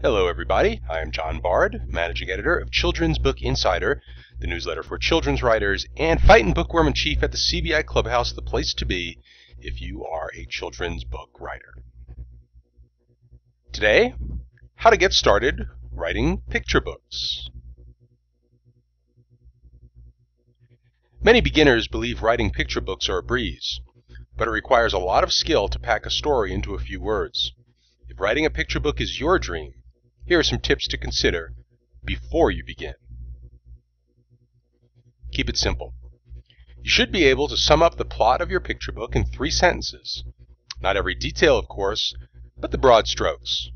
Hello everybody, I am John Bard, Managing Editor of Children's Book Insider, the newsletter for children's writers, and Fightin' Bookworm in Chief at the CBI Clubhouse, the place to be if you are a children's book writer. Today, how to get started writing picture books. Many beginners believe writing picture books are a breeze, but it requires a lot of skill to pack a story into a few words. If writing a picture book is your dream, here are some tips to consider before you begin. Keep it simple. You should be able to sum up the plot of your picture book in 3 sentences. Not every detail, of course, but the broad strokes.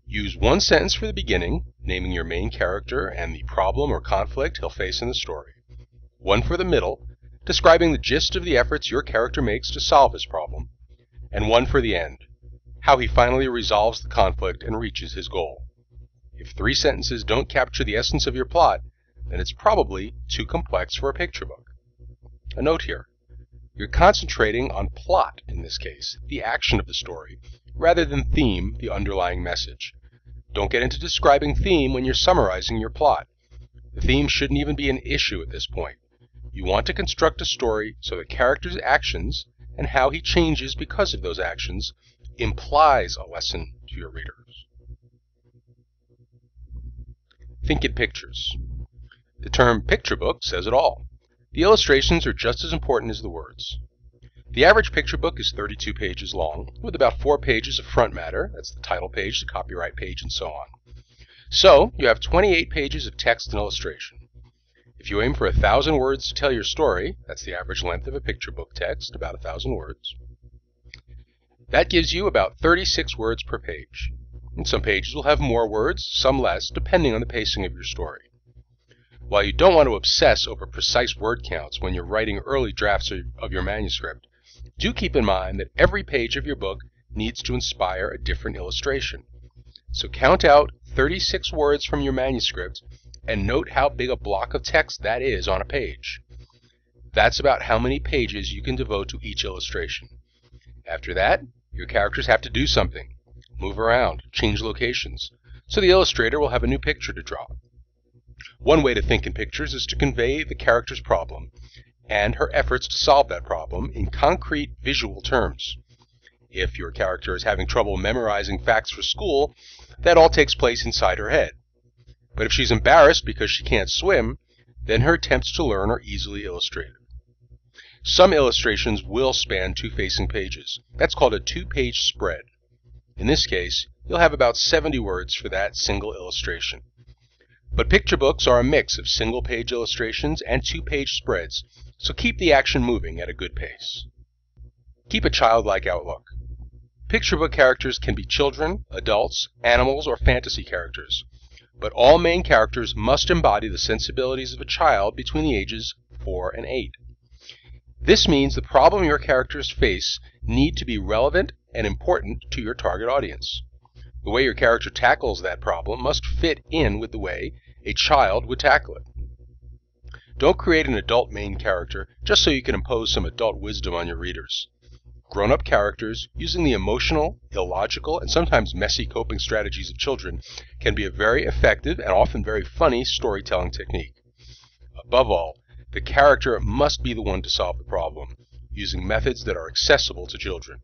Use 1 sentence for the beginning, naming your main character and the problem or conflict he'll face in the story. 1 for the middle, describing the gist of the efforts your character makes to solve his problem. And 1 for the end, how he finally resolves the conflict and reaches his goal. If 3 sentences don't capture the essence of your plot, then it's probably too complex for a picture book. A note here, you're concentrating on plot in this case, the action of the story, rather than theme, the underlying message. Don't get into describing theme when you're summarizing your plot. The theme shouldn't even be an issue at this point. You want to construct a story so the character's actions and how he changes because of those actions implies a lesson to your readers. Think in pictures. The term picture book says it all. The illustrations are just as important as the words. The average picture book is 32 pages long, with about 4 pages of front matter, that's the title page, the copyright page, and so on. So, you have 28 pages of text and illustration. If you aim for 1,000 words to tell your story, that's the average length of a picture book text, about 1,000 words. That gives you about 36 words per page. And some pages will have more words, some less, depending on the pacing of your story. While you don't want to obsess over precise word counts when you're writing early drafts of your manuscript, do keep in mind that every page of your book needs to inspire a different illustration. So count out 36 words from your manuscript and note how big a block of text that is on a page. That's about how many pages you can devote to each illustration. After that, your characters have to do something. Move around, change locations, so the illustrator will have a new picture to draw. One way to think in pictures is to convey the character's problem and her efforts to solve that problem in concrete visual terms. If your character is having trouble memorizing facts for school, that all takes place inside her head. But if she's embarrassed because she can't swim, then her attempts to learn are easily illustrated. Some illustrations will span 2 facing pages. That's called a 2-page spread. In this case, you'll have about 70 words for that single illustration. But picture books are a mix of single-page illustrations and 2-page spreads, so keep the action moving at a good pace. Keep a childlike outlook. Picture book characters can be children, adults, animals, or fantasy characters, but all main characters must embody the sensibilities of a child between the ages 4 and 8. This means the problem your characters face need to be relevant and important to your target audience. The way your character tackles that problem must fit in with the way a child would tackle it. Don't create an adult main character just so you can impose some adult wisdom on your readers. Grown-up characters, using the emotional, illogical, and sometimes messy coping strategies of children, can be a very effective and often very funny storytelling technique. Above all, the character must be the one to solve the problem, using methods that are accessible to children.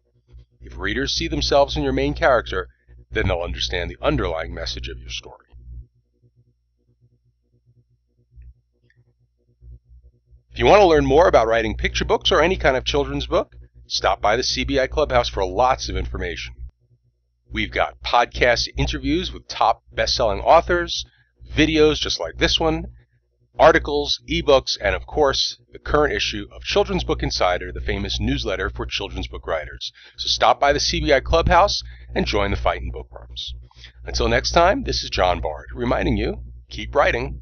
If readers see themselves in your main character, then they'll understand the underlying message of your story. If you want to learn more about writing picture books or any kind of children's book, stop by the CBI Clubhouse for lots of information. We've got podcast interviews with top best-selling authors, videos just like this one, articles, ebooks, and of course, the current issue of Children's Book Insider, the famous newsletter for children's book writers. So stop by the CBI Clubhouse and join the Fightin' Bookworms. Until next time, this is John Bard, reminding you, keep writing.